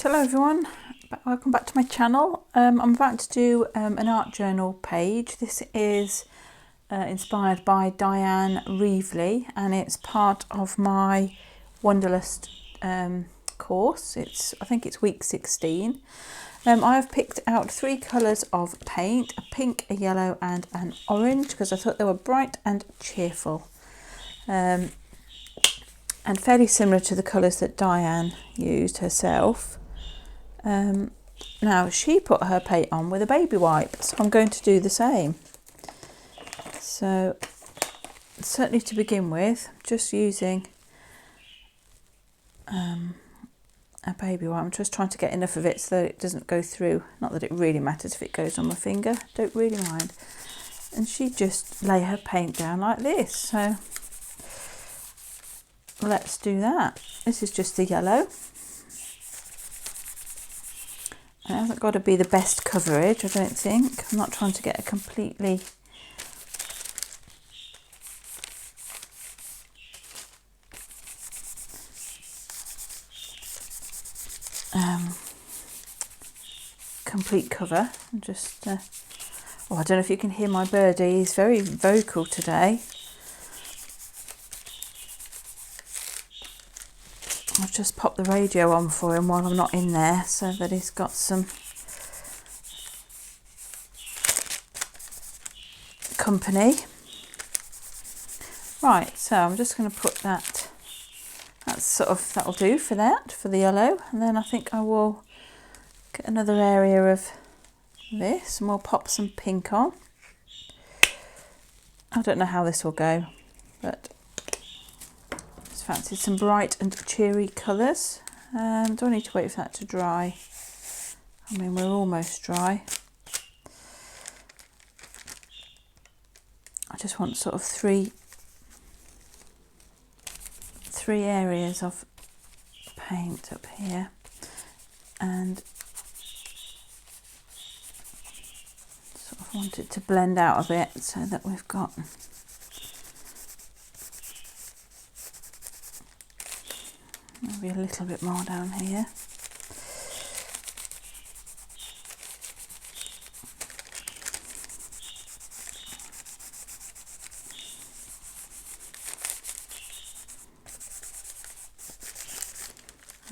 Right, hello everyone, welcome back to my channel. I'm about to do an art journal page. This is inspired by Dyan Reavely and it's part of my Wanderlust course. I think it's week 16. I have picked out 3 colours of paint, a pink, a yellow and an orange, because I thought they were bright and cheerful. And fairly similar to the colours that Dyan used herself. Now she put her paint on with a baby wipe, so I'm going to do the same. So certainly to begin with, just using a baby wipe. I'm just trying to get enough of it so that it doesn't go through. Not that it really matters if it goes on my finger, don't really mind. And she just lay her paint down like this, so let's do that. This is just the yellow. It hasn't got to be the best coverage, I don't think. I'm not trying to get a completely complete cover. I'm just oh, I don't know if you can hear my birdie. He's very vocal today. I'll just pop the radio on for him while I'm not in there so that he's got some company. Right, so I'm just going to put that'll do for that, for the yellow, and then I think I will get another area of this and we'll pop some pink on. I don't know how this will go, but just fancy some bright and cheery colours. Do I need to wait for that to dry? I mean, we're almost dry. I just want sort of three areas of paint up here, and sort of want it to blend out a bit so that we've got maybe a little bit more down here.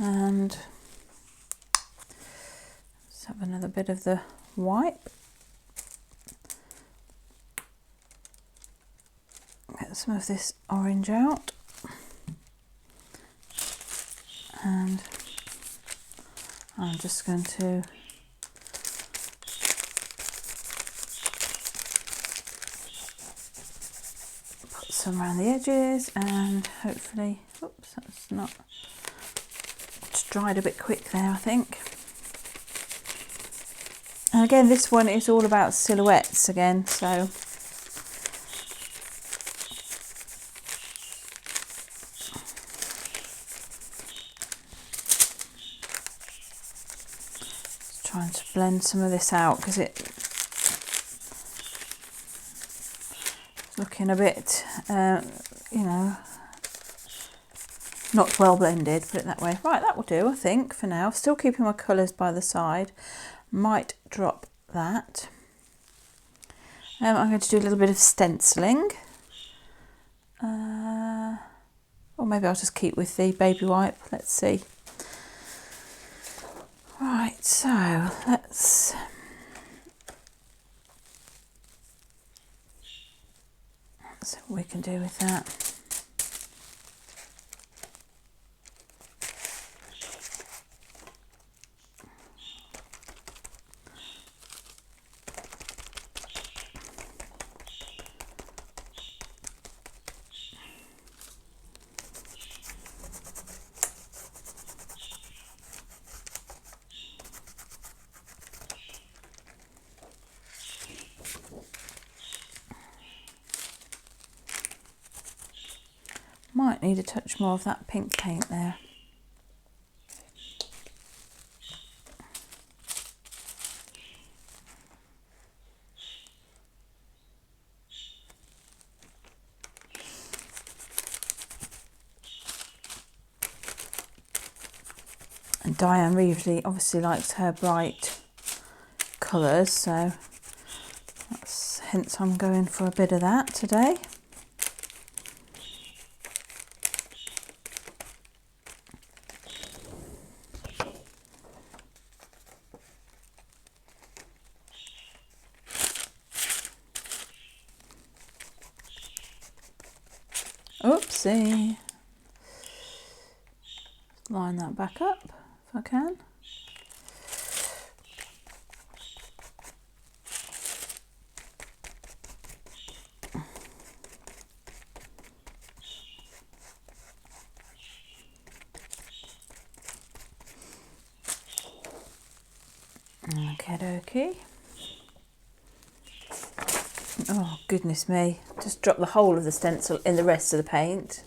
And let's have another bit of the wipe. Get some of this orange out. And I'm just going to put some around the edges and hopefully, oops, that's not, it's dried a bit quick there, I think. And again, this one is all about silhouettes again, so just trying to blend some of this out because it's looking a bit, you know, not well blended, put it that way. Right, that will do, I think, for now. Still keeping my colours by the side. Might drop that. I'm going to do a little bit of stenciling. Or maybe I'll just keep with the baby wipe. Let's see. Right, so let's see what we can do with that. Might need a touch more of that pink paint there. And Dyan Reavely obviously likes her bright colours, so that's hence I'm going for a bit of that today. Oopsie. Line that back up if I can. Okie dokie. Oh goodness me, just dropped the whole of the stencil in the rest of the paint.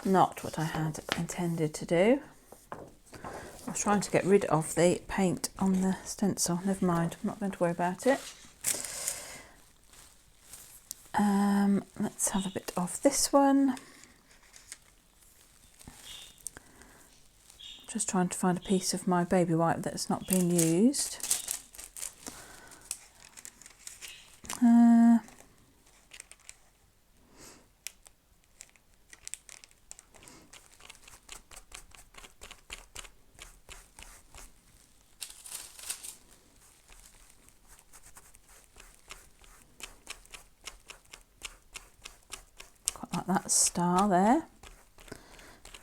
Not what I had intended to do. I was trying to get rid of the paint on the stencil. Never mind, I'm not going to worry about it. Let's have a bit of this one. Just trying to find a piece of my baby wipe that's not been used. Quite like that star there.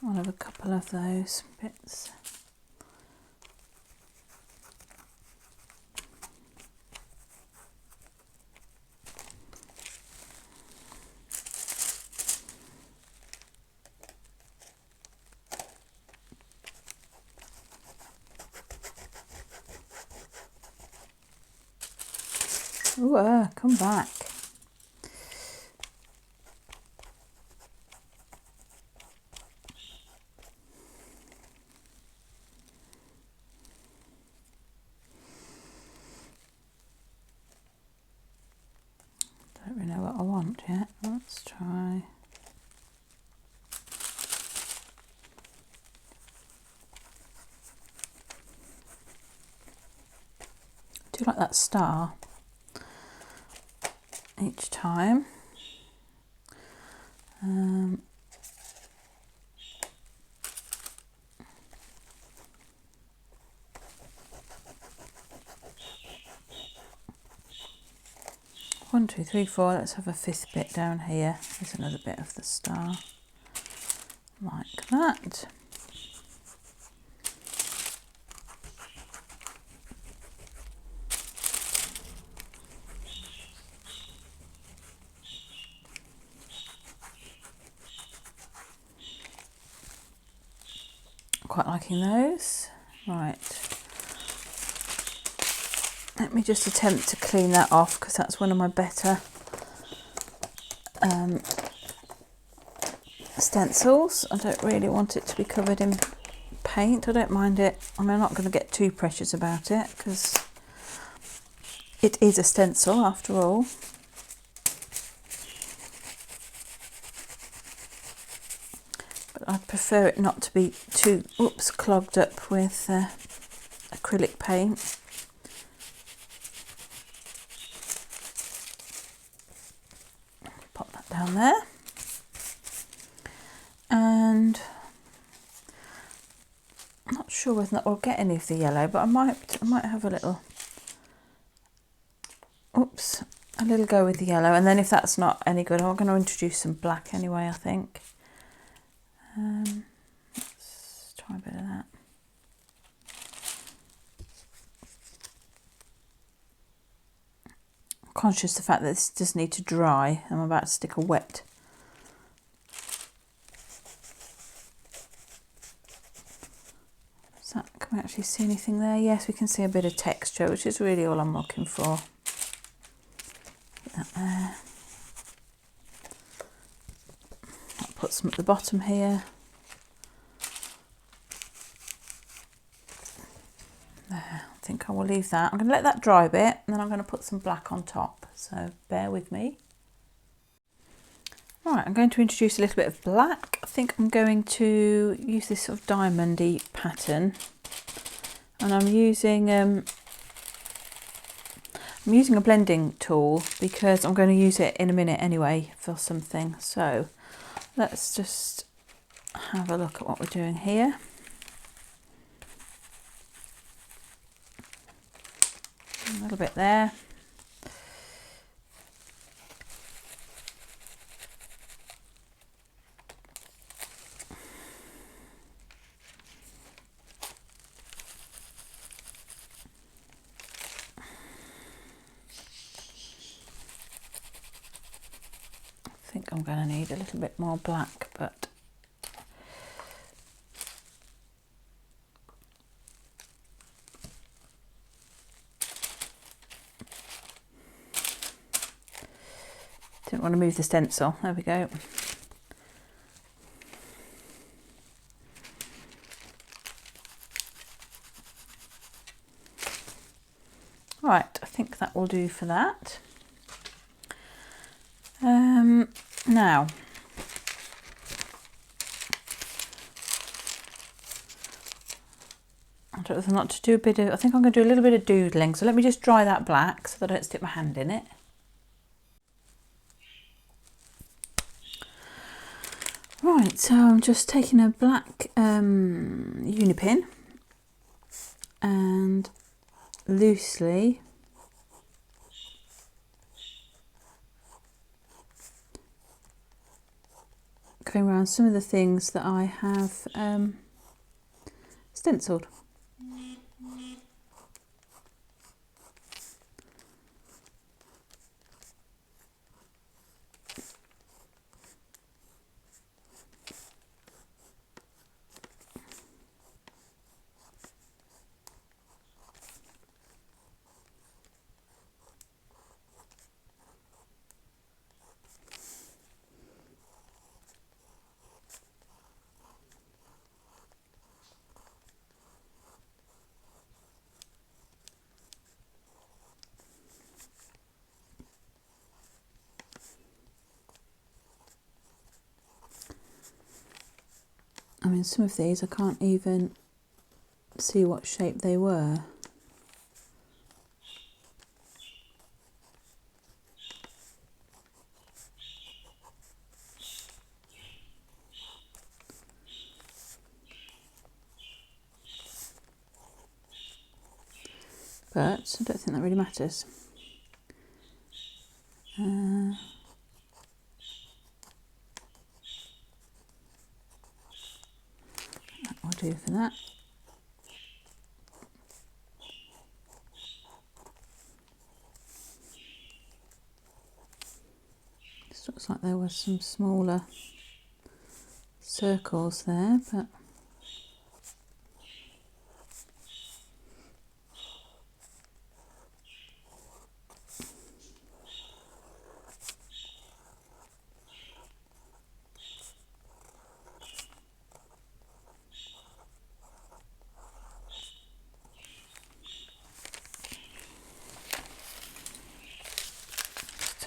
I'll have a couple of those bits. Ooh, come back. Don't really know what I want yet. Let's try. I do like that star each time. 1, 2, 3, 4. Let's have a 5th bit down here. There's another bit of the star, like that. Quite liking those. Right. Let me just attempt to clean that off because that's one of my better stencils. I don't really want it to be covered in paint. I don't mind it. I mean, I'm not going to get too precious about it because it is a stencil after all. But I'd prefer it not to be too clogged up with acrylic paint. Pop that down there. And I'm not sure whether or not we'll get any of the yellow, but I might have a little go with the yellow, and then if that's not any good, I'm going to introduce some black anyway, I think. Let's try a bit of that. I'm conscious of the fact that this does need to dry. I'm about to stick a wet can we actually see anything there? Yes, we can see a bit of texture, which is really all I'm looking for. Get that there. I'll put some at the bottom here. There, I think I will leave that. I'm going to let that dry a bit, and then I'm going to put some black on top, so bear with me. Right, I'm going to introduce a little bit of black. I think I'm going to use this sort of diamondy pattern, and I'm using a blending tool because I'm going to use it in a minute anyway for something. So let's just have a look at what we're doing here. A little bit there. I think I'm going to need a little bit more black, but didn't want to move the stencil. There we go. Right, I think that will do for that. Now, I don't know if I want to do a bit of, I think I'm going to do a little bit of doodling. So let me just dry that black so that I don't stick my hand in it. Right, so I'm just taking a black unipin and loosely going around some of the things that I have stenciled. I mean, some of these I can't even see what shape they were. But I don't think that really matters. That will do for that. This looks like there were some smaller circles there, but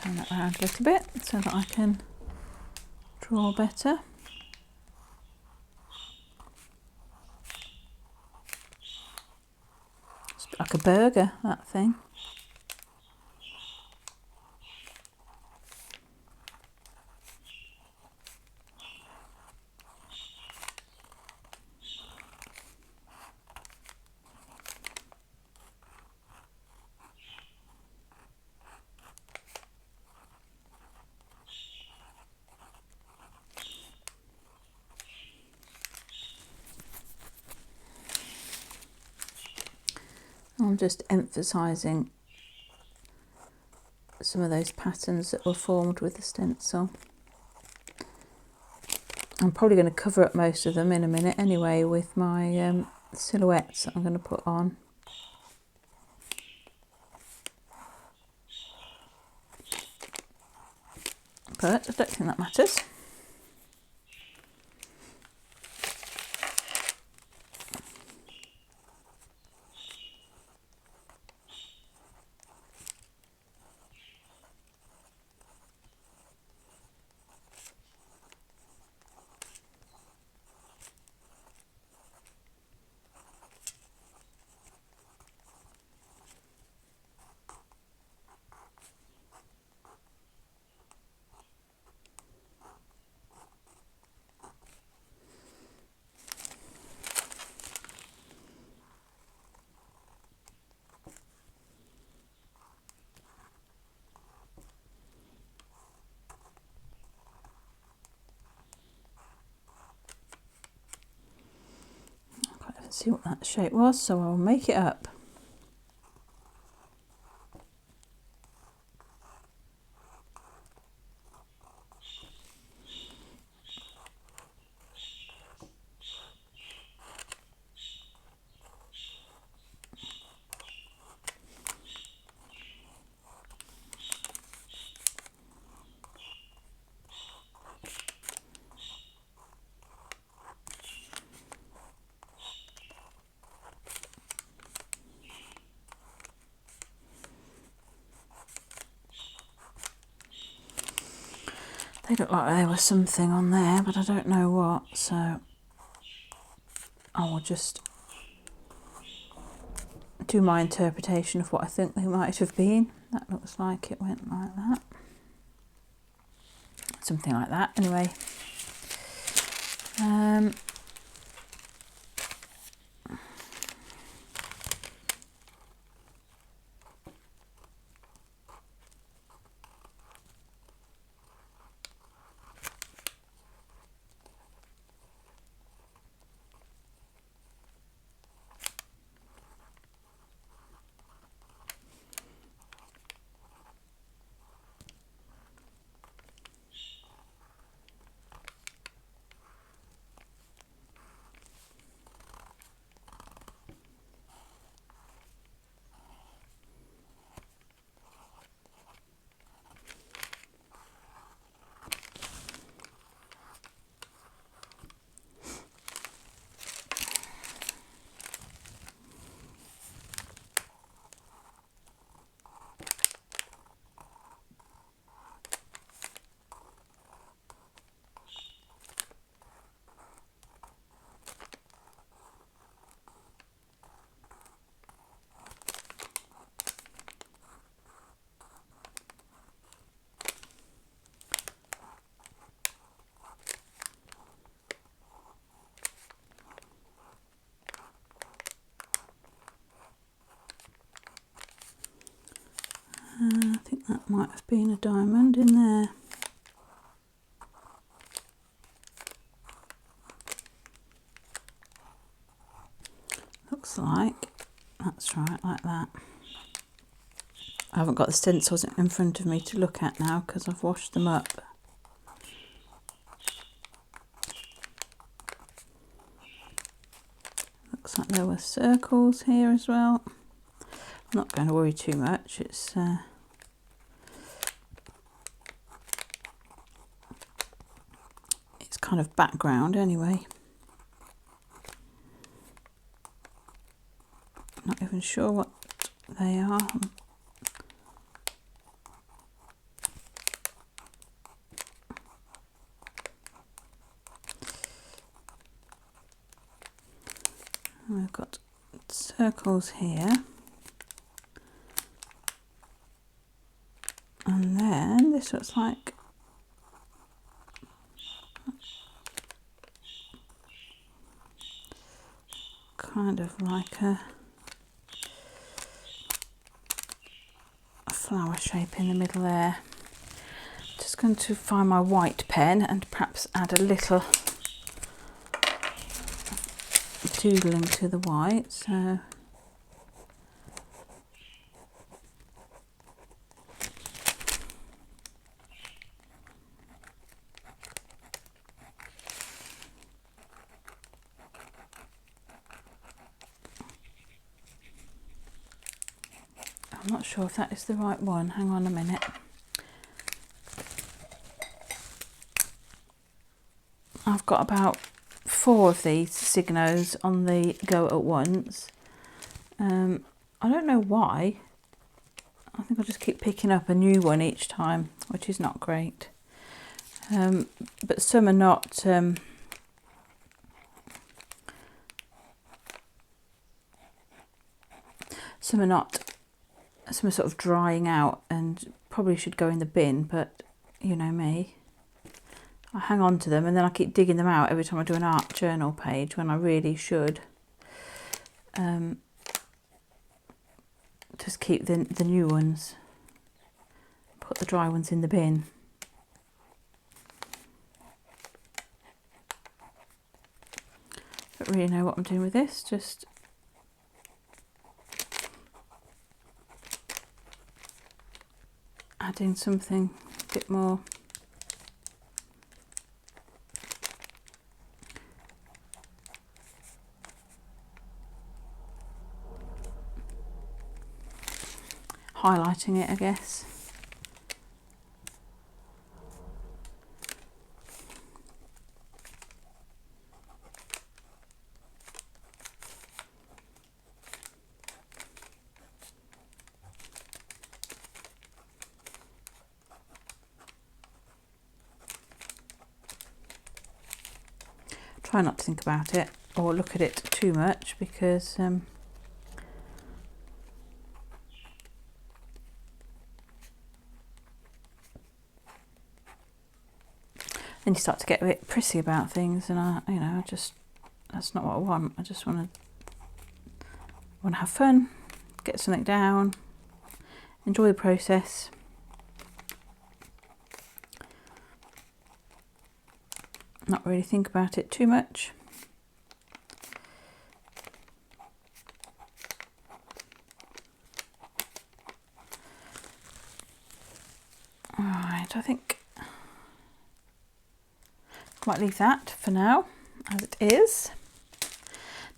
turn that around a little bit so that I can draw better. It's a bit like a burger, that thing. I'm just emphasising some of those patterns that were formed with the stencil. I'm probably going to cover up most of them in a minute anyway with my silhouettes that I'm going to put on. But I don't think that matters. Let's see what that shape was, so I'll make it up. They look like there was something on there, but I don't know what, so I will just do my interpretation of what I think they might have been. That looks like it went like that. Something like that, anyway. I think that might have been a diamond in there. Looks like that's right, like that. I haven't got the stencils in front of me to look at now because I've washed them up. Looks like there were circles here as well. I'm not going to worry too much. It's kind of background anyway. Not even sure what they are. We've got circles here. And then this looks like kind of like a flower shape in the middle there. Just going to find my white pen and perhaps add a little doodling to the white. So I'm not sure if that is the right one. Hang on a minute. I've got about 4 of these Signos on the go at once. I don't know why. I think I'll just keep picking up a new one each time, which is not great. But some are not some are sort of drying out and probably should go in the bin, but you know me. I hang on to them and then I keep digging them out every time I do an art journal page when I really should just keep the new ones, put the dry ones in the bin. But don't really know what I'm doing with this, just adding something a bit more highlighting it, I guess. Try not to think about it or look at it too much, because then you start to get a bit prissy about things, and that's not what I want. I just want to have fun, get something down, enjoy the process. Not really think about it too much. Alright, I think I might leave that for now as it is.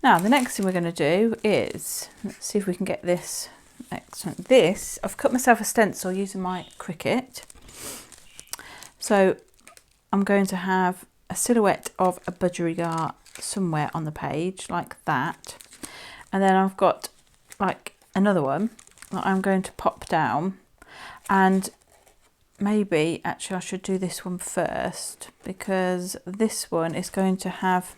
Now the next thing we're going to do is, let's see if we can get this. Excellent. This, I've cut myself a stencil using my Cricut. So I'm going to have a silhouette of a budgerigar somewhere on the page like that, and then I've got like another one that I'm going to pop down, and maybe actually I should do this one first, because this one is going to have,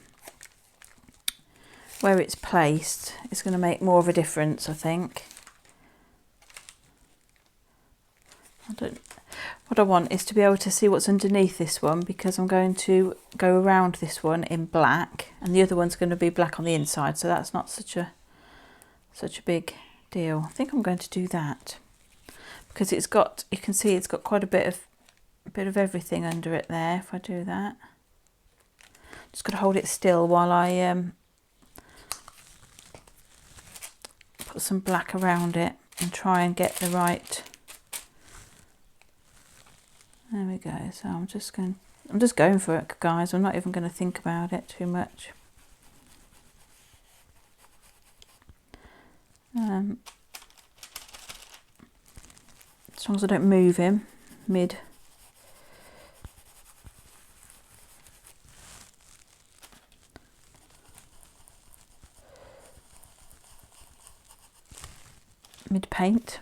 where it's placed, it's going to make more of a difference, I think. What I want is to be able to see what's underneath this one, because I'm going to go around this one in black, and the other one's going to be black on the inside, so that's not such a big deal. I think I'm going to do that, because it's got, you can see it's got quite a bit of everything under it there. If I do that, just got to hold it still while I put some black around it and try and get the right. There we go. So I'm just going for it, guys. I'm not even going to think about it too much. As long as I don't move him mid. Mid paint,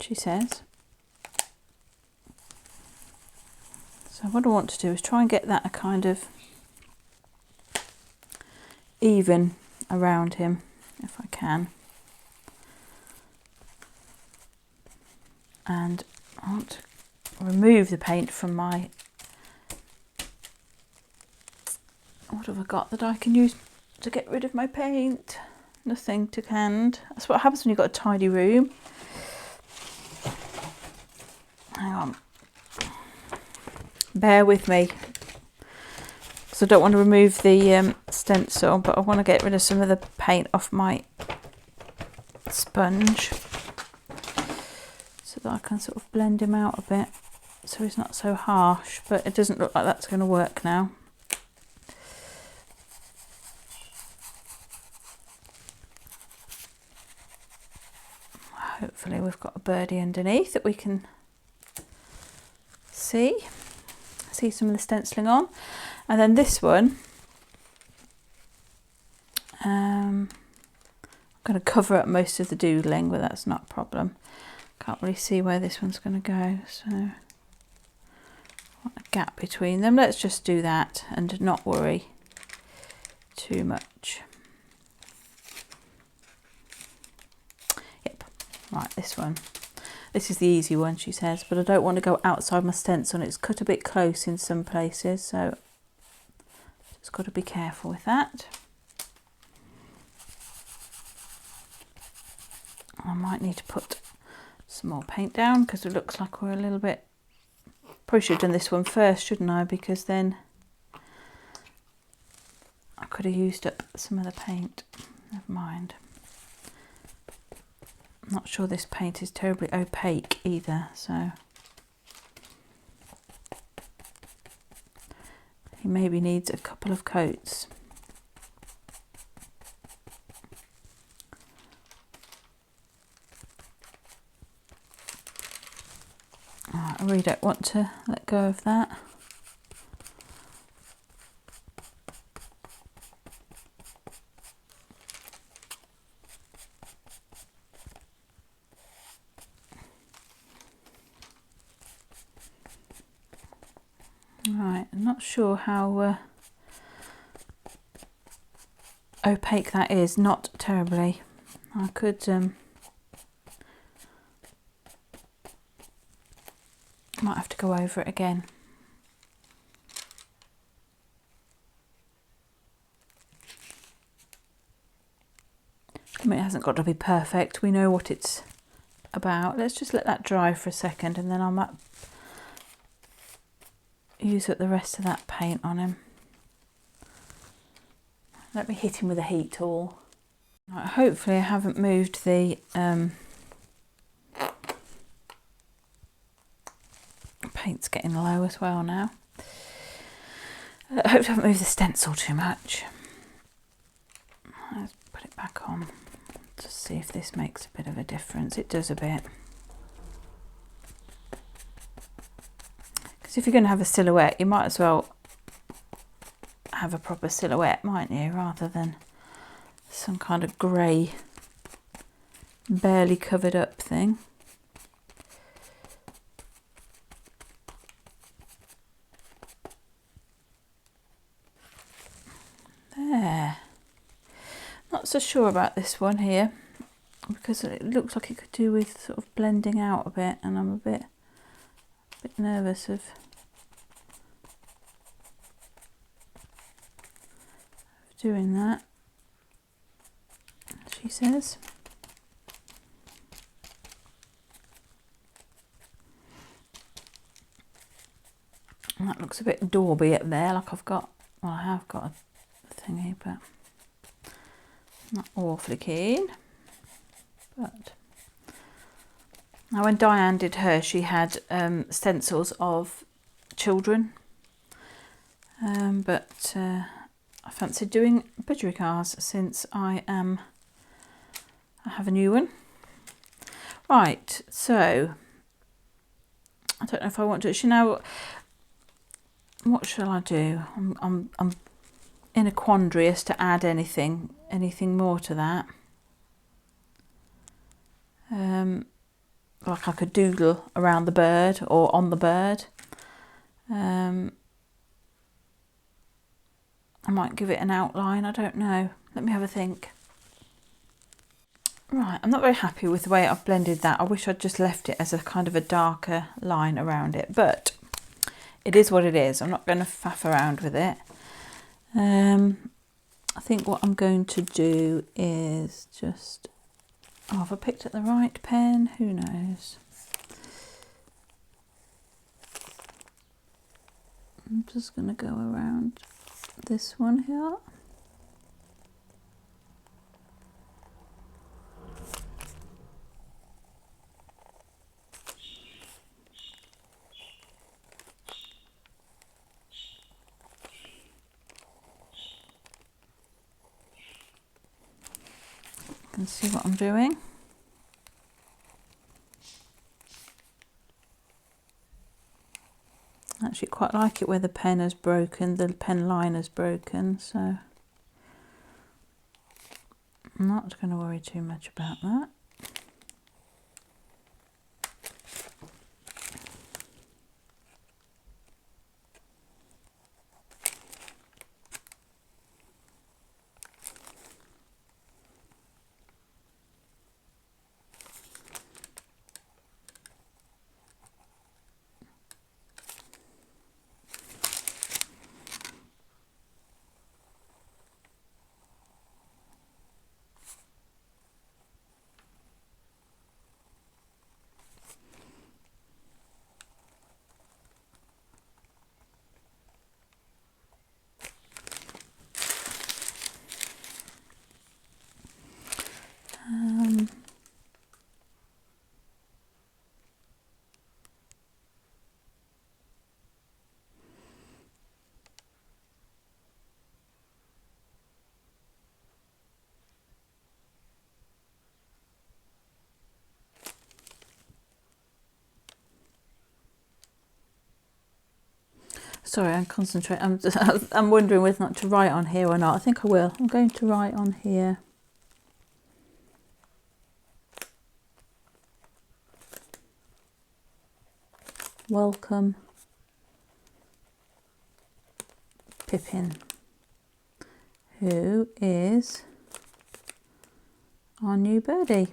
she says. So what I want to do is try and get that a kind of even around him if I can, and I want to remove the paint from my, what have I got that I can use to get rid of my paint? Nothing to hand. That's what happens when you've got a tidy room. Hang on, bear with me, because I don't want to remove the stencil, but I want to get rid of some of the paint off my sponge so that I can sort of blend him out a bit so he's not so harsh. But it doesn't look like that's going to work now. Hopefully we've got a birdie underneath that we can see some of the stenciling on. And then this one, I'm going to cover up most of the doodling, but that's not a problem. Can't really see where this one's going to go, so I want a gap between them. Let's just do that and not worry too much. Yep, right, this one. This is the easy one, she says, but I don't want to go outside my stencil, and it's cut a bit close in some places, so just got to be careful with that. I might need to put some more paint down, because it looks like we're a little bit, probably should have done this one first, shouldn't I, because then could have used up some of the paint. Never mind. I'm not sure this paint is terribly opaque either, so he maybe needs a couple of coats. I really don't want to let go of that. Right, I'm not sure how opaque that is. Not terribly. I could might have to go over it again. I mean, it hasn't got to be perfect. We know what it's about. Let's just let that dry for a second, and then I might use up the rest of that paint on him. Let me hit him with a heat tool. Right, hopefully I haven't moved the paint's getting low as well now. I hope I haven't moved the stencil too much. Let's put it back on to see if this makes a bit of a difference. It does a bit. Because if you're going to have a silhouette, you might as well have a proper silhouette, mightn't you, rather than some kind of grey, barely covered up thing. There. Not so sure about this one here, because it looks like it could do with sort of blending out a bit, and I'm a bit nervous of doing that, she says. And that looks a bit dauby up there, like I've got, well, I have got a thingy, but not awfully keen. But now when Dyan did her, she had stencils of children, but I fancied doing budgericars since I have a new one. Right, so I don't know if I want to. Now, what shall I do? I'm in a quandary as to add anything more to that. Like I could doodle around the bird or on the bird. I might give it an outline, I don't know. Let me have a think. Right, I'm not very happy with the way I've blended that. I wish I'd just left it as a kind of a darker line around it, but it is what it is. I'm not going to faff around with it. I think what I'm going to do is just... Oh, have I picked up the right pen? Who knows? I'm just going to go around this one here. You can see what I'm doing. I actually quite like it where the pen has broken, the pen line has broken, so I'm not going to worry too much about that. Sorry, I'm concentrating. I'm wondering whether or not to write on here or not. I think I will. I'm going to write on here. Welcome, Pippin, who is our new birdie.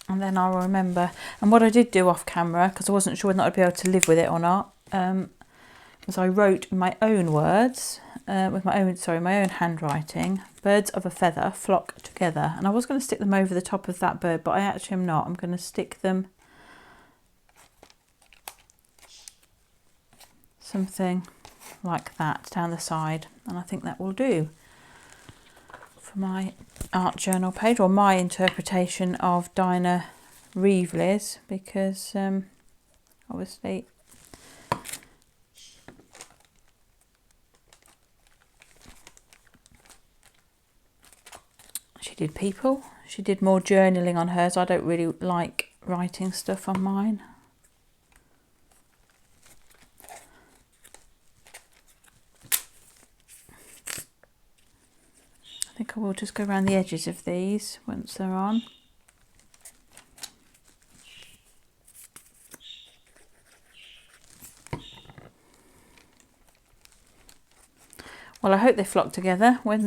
And then I'll remember. And what I did do off camera, because I wasn't sure whether I'd be able to live with it or not, was I wrote my own words, with my own handwriting. Birds of a feather flock together. And I was going to stick them over the top of that bird, but I actually am not. I'm going to stick them something like that down the side. And I think that will do for my art journal page, or my interpretation of Dyan Reavely's, because obviously she did people. She did more journaling on hers. I don't really like writing stuff on mine. I think I will just go around the edges of these once they're on. Well, I hope they flock together when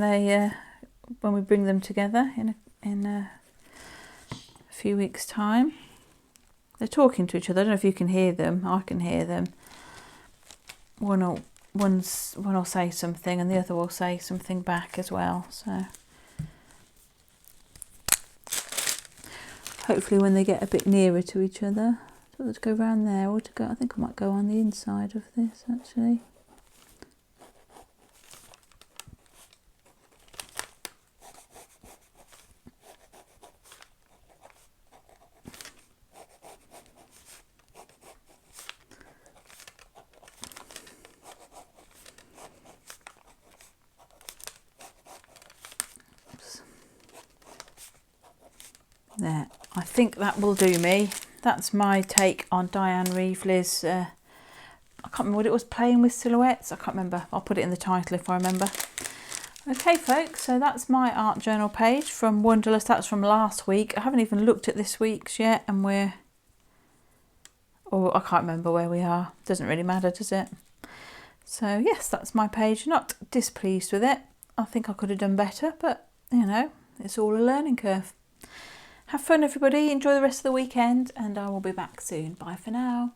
we bring them together in a few weeks' time. They're talking to each other. I don't know if you can hear them. I can hear them. One will say something and the other will say something back as well. So hopefully when they get a bit nearer to each other, so to go around there or to go, I think I might go on the inside of this actually. There, I think that will do me. That's my take on Dyan Reavely's, I can't remember what it was, playing with silhouettes. I can't remember. I'll put it in the title if I remember. Okay folks, so that's my art journal page from Wanderlust. That's from last week. I haven't even looked at this week's yet, and I can't remember where we are. Doesn't really matter, does it? So yes, that's my page. Not displeased with it. I think I could have done better, but you know, it's all a learning curve. Have fun everybody, enjoy the rest of the weekend, and I will be back soon. Bye for now.